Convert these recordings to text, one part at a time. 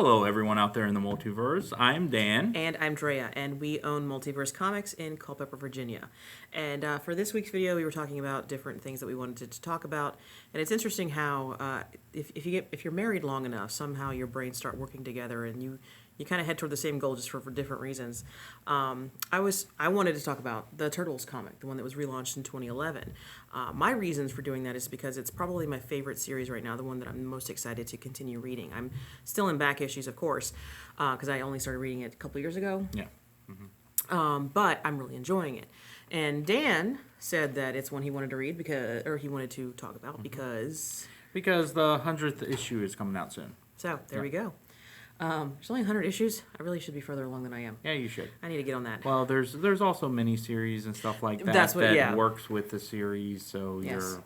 Hello, everyone out there in the multiverse. I'm Dan. And I'm Drea, and we own Multiverse Comics in Culpeper, Virginia. And for this week's video, we were talking about different things that we wanted to talk about. And it's interesting how if you're married long enough, somehow your brains start working together, and you kind of head toward the same goal just for different reasons. I wanted to talk about the Turtles comic, the one that was relaunched in 2011. My reasons for doing that is because it's probably my favorite series right now, the one that I'm most excited to continue reading. I'm still in back issues, of course, because I only started reading it a couple years ago. Yeah. But I'm really enjoying it. And Dan said that it's one he wanted to read he wanted to talk about because the 100th issue is coming out soon. So there we go. There's only 100 issues. I really should be further along than I am. Yeah, you should. I need to get on that. Well, there's also miniseries and stuff like that that works with the series, so you're.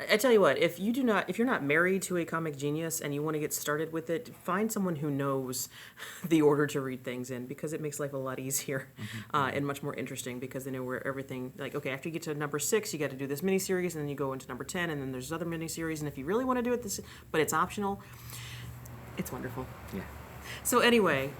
I tell you what, if you're not married to a comic genius and you want to get started with it, find someone who knows the order to read things in, because it makes life a lot easier and much more interesting, because they know where everything, like, okay, after you get to number 6, you got to do this miniseries, and then you go into number 10, and then there's other miniseries, and if you really want to do it, but it's optional, it's wonderful. Yeah. So anyway,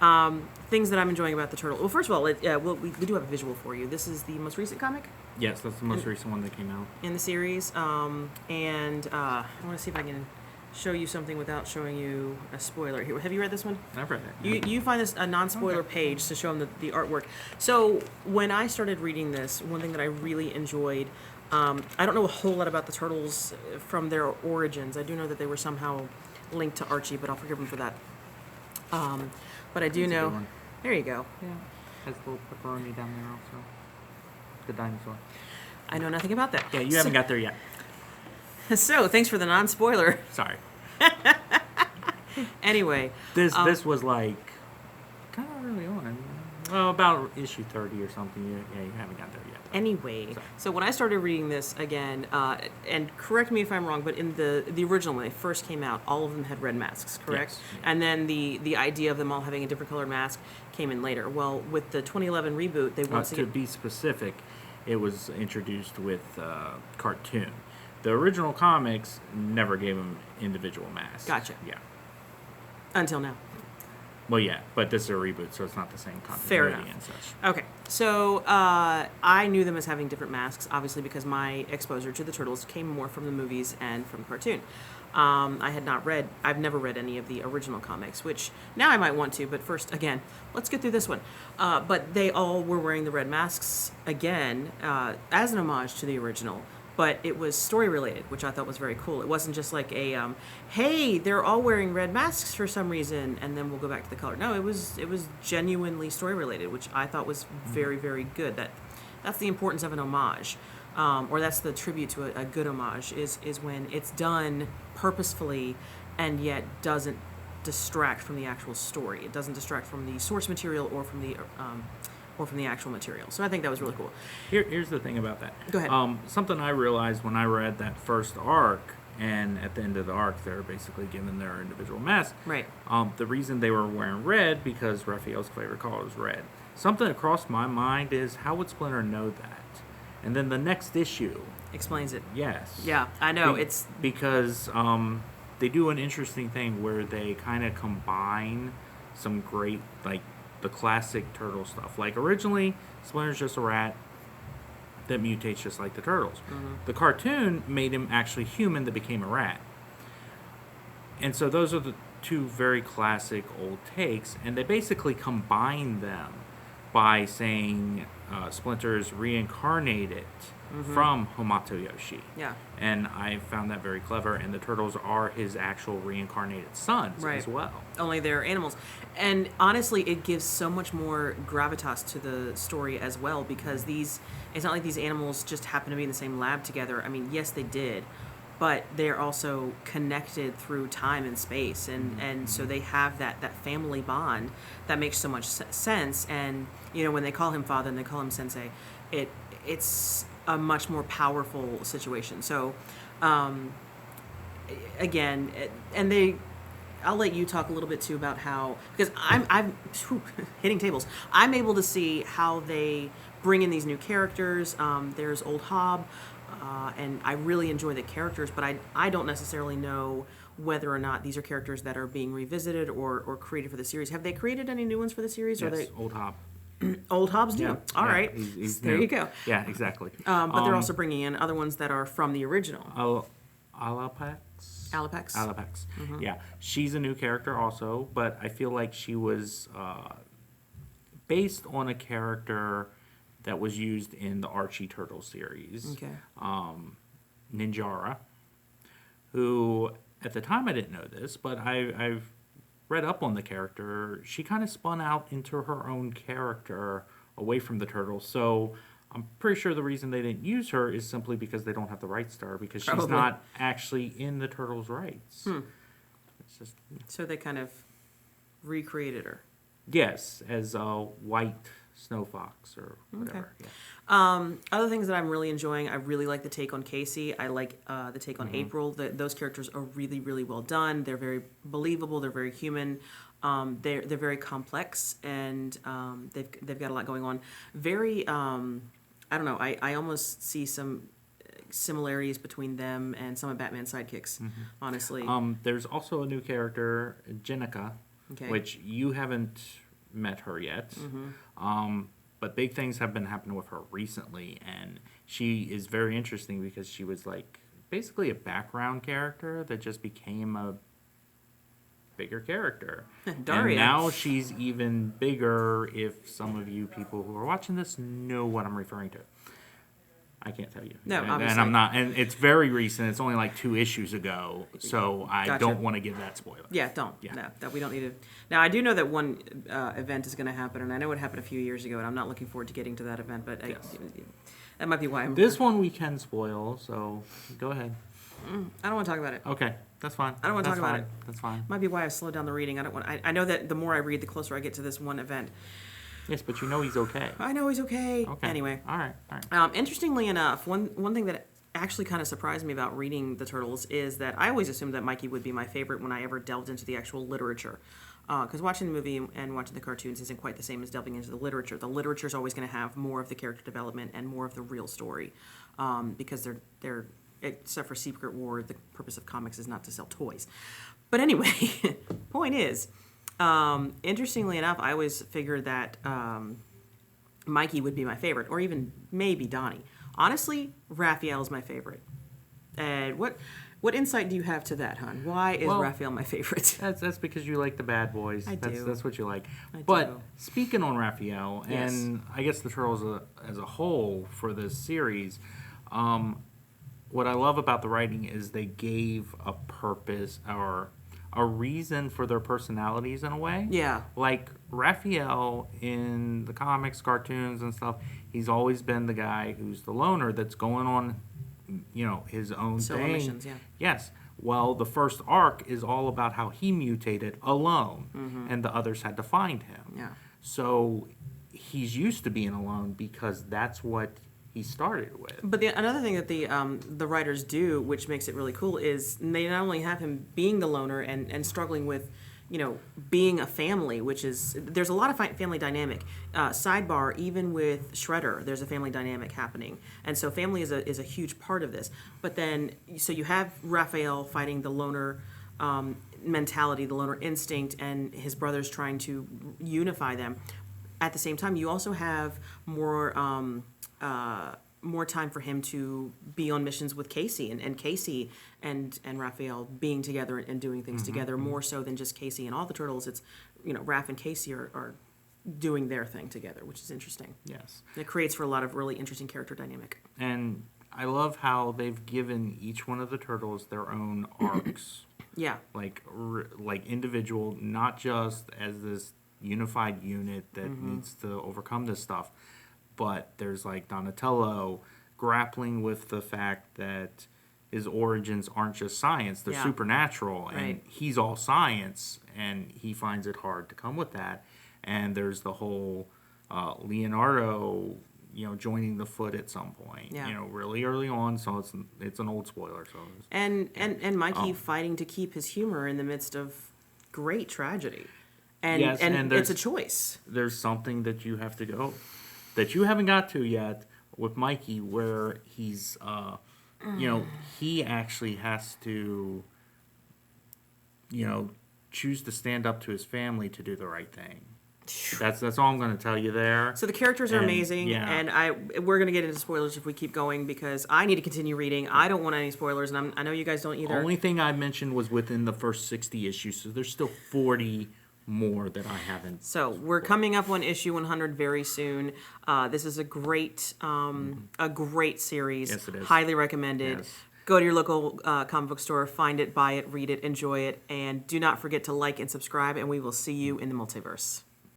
things that I'm enjoying about the Turtle. Well, first of all, we do have a visual for you. This is the most recent comic. Yes, that's the most recent one that came out in the series. And I want to see if I can show you something without showing you a spoiler. Here, have you read this one? I've read it. You find this a non-spoiler page to show them the artwork. So when I started reading this, one thing that I really enjoyed. I don't know a whole lot about the Turtles from their origins. I do know that they were somehow linked to Archie, but I'll forgive him for that. But I do know. There you go. Yeah. Has a little pepperoni down there also. The dinosaur. I know nothing about that. Yeah, you haven't got there yet. So, thanks for the non-spoiler. Sorry. Anyway. This was like kind of early on. Well, about issue 30 or something. You haven't got there yet. Anyway, so when I started reading this again, and correct me if I'm wrong, but in the original, when they first came out, all of them had red masks, correct? Yes. And then the idea of them all having a different colored mask came in later. Well, with the 2011 reboot, they wanted to be specific, it was introduced with cartoon. The original comics never gave them individual masks. Gotcha. Yeah. Until now. Well, yeah, but this is a reboot, so it's not the same continuity and such. Okay, so I knew them as having different masks, obviously, because my exposure to the Turtles came more from the movies and from the cartoon. I've never read any of the original comics, which now I might want to, but first, again, let's get through this one. But they all were wearing the red masks again, as an homage to the original. But it was story-related, which I thought was very cool. It wasn't just like hey, they're all wearing red masks for some reason, and then we'll go back to the color. No, it was genuinely story-related, which I thought was very, very good. That's the importance of an homage, or that's the tribute to a good homage, is when it's done purposefully and yet doesn't distract from the actual story. It doesn't distract from the source material or from the actual material. So I think that was really cool. Here's the thing about that. Go ahead. Something I realized when I read that first arc, and at the end of the arc, they're basically given their individual mask. Right. The reason they were wearing red, because Raphael's favorite color is red. Something that crossed my mind is, how would Splinter know that? And then the next issue explains it. Yes. Yeah, I know. It's because they do an interesting thing where they kind of combine some great, like, the classic turtle stuff. Like, originally, Splinter's just a rat that mutates just like the turtles. Mm-hmm. The cartoon made him actually human that became a rat. And so those are the two very classic old takes, and they basically combine them by saying Splinter is reincarnated from Hamato Yoshi. Yeah. And I found that very clever, and the turtles are his actual reincarnated sons as well. Only they're animals. And honestly, it gives so much more gravitas to the story as well, because it's not like these animals just happen to be in the same lab together. I mean, yes, they did, but they're also connected through time and space, and so they have that family bond that makes so much sense. And, when they call him father and they call him sensei, it's a much more powerful situation. So, again, I'll let you talk a little bit too about how, because I'm hitting tables. I'm able to see how they bring in these new characters. There's Old Hob, and I really enjoy the characters, but I don't necessarily know whether or not these are characters that are being revisited or created for the series. Have they created any new ones for the series? Yes, Or they Old Hop. Old Hobbs do? Yeah, All yeah, right, he's there new. you go. Yeah, exactly. But they're also bringing in other ones that are from the original. Alapex. Alapex. Alapex. Yeah, she's a new character also, but I feel like she was based on a character that was used in the Archie Turtle series. Okay. Ninjara, who at the time I didn't know this, but I've read up on the character. She kind of spun out into her own character away from the Turtles. So I'm pretty sure the reason they didn't use her is simply because they don't have the rights to her, because she's Probably. not actually in the Turtles' rights. It's just, So they kind of recreated her. yes, as a white snow fox or whatever. Okay. Yeah. Other things that I'm really enjoying, I really like the take on Casey. I like the take on April. Those characters are really, really well done. They're very believable. They're very human. They're very complex, and they've got a lot going on. Very, I don't know. I almost see some similarities between them and some of Batman's sidekicks. Honestly. There's also a new character, Jenica, Okay. which you haven't met her yet. But big things have been happening with her recently, and she is very interesting because she was like basically a background character that just became a bigger character. Drea. And now she's even bigger, if some of you people who are watching this know what I'm referring to. I can't tell you. No, and obviously. I'm not. And it's very recent. It's only like 2 issues ago, so I Gotcha. don't want to give that spoiler. Yeah, don't. Yeah. No, that we don't need to. Now, I do know that one event is going to happen, and I know it happened a few years ago, and I'm not looking forward to getting to that event, but Yes. that might be why I'm. This one we can spoil, so go ahead. I don't want to talk about it. Okay, that's fine. I don't wanna That's talk about fine. it. That's fine. Might be why I slowed down the reading. I don't want. I know that the more I read, the closer I get to this one event. Yes, but you know he's okay. I know he's okay. Okay. Anyway, All right. All right. interestingly enough, one thing that actually kind of surprised me about reading the Turtles is that I always assumed that Mikey would be my favorite when I ever delved into the actual literature. Because watching the movie and watching the cartoons isn't quite the same as delving into the literature. The literature is always going to have more of the character development and more of the real story, because they're except for Secret War, the purpose of comics is not to sell toys. But anyway, point is, interestingly enough, I always figured that Mikey would be my favorite, or even maybe Donnie. Honestly, Raphael is my favorite. And what insight do you have to that, hon? Why is Well, Raphael my favorite? That's because you like the bad boys. I do. That's what you like. I But do. speaking on Raphael, Yes. and I guess the Turtles as a whole for this series, what I love about the writing is they gave a purpose or a reason for their personalities in a way. Yeah. Like Raphael in the comics, cartoons, and stuff, he's always been the guy who's the loner that's going on, his own Solo thing. missions, yeah. Yes. Well, the first arc is all about how he mutated alone, and the others had to find him. Yeah. So he's used to being alone because that's what he started with. But another thing that the writers do, which makes it really cool, is they not only have him being the loner and struggling with, being a family, which is there's a lot of family dynamic. Sidebar, even with Shredder, there's a family dynamic happening, and so family is a huge part of this. But then, so you have Raphael fighting the loner mentality, the loner instinct, and his brothers trying to unify them. At the same time, you also have more time for him to be on missions with Casey, and Casey and Raphael being together and doing things together, more so than just Casey and all the Turtles. It's, Raph and Casey are doing their thing together, which is interesting. Yes. It creates for a lot of really interesting character dynamic. And I love how they've given each one of the Turtles their own arcs. Yeah. Like individual, not just as this unified unit that needs to overcome this stuff. But there's like Donatello grappling with the fact that his origins aren't just science, they're Yeah. supernatural, and Right. he's all science, and he finds it hard to come with that. And there's the whole Leonardo, joining the Foot at some point, Yeah. really early on, so it's an old spoiler. So And Mikey fighting to keep his humor in the midst of great tragedy. And, Yes, and it's there's- a choice. there's something that you have to go that you haven't got to yet with Mikey, where he's he actually has to choose to stand up to his family to do the right thing. That's all I'm going to tell you there. So the characters are And, amazing, yeah. and we're gonna get into spoilers if we keep going because I need to continue reading. I don't want any spoilers, and I know you guys don't either. Only thing I mentioned was within the first 60 issues, so there's still 40 more that I haven't. So we're coming up on issue 100 very soon. This is a great series. Yes, it is. Highly recommended. Yes. Go to your local comic book store, find it, buy it, read it, enjoy it, and do not forget to like and subscribe. And we will see you in the multiverse.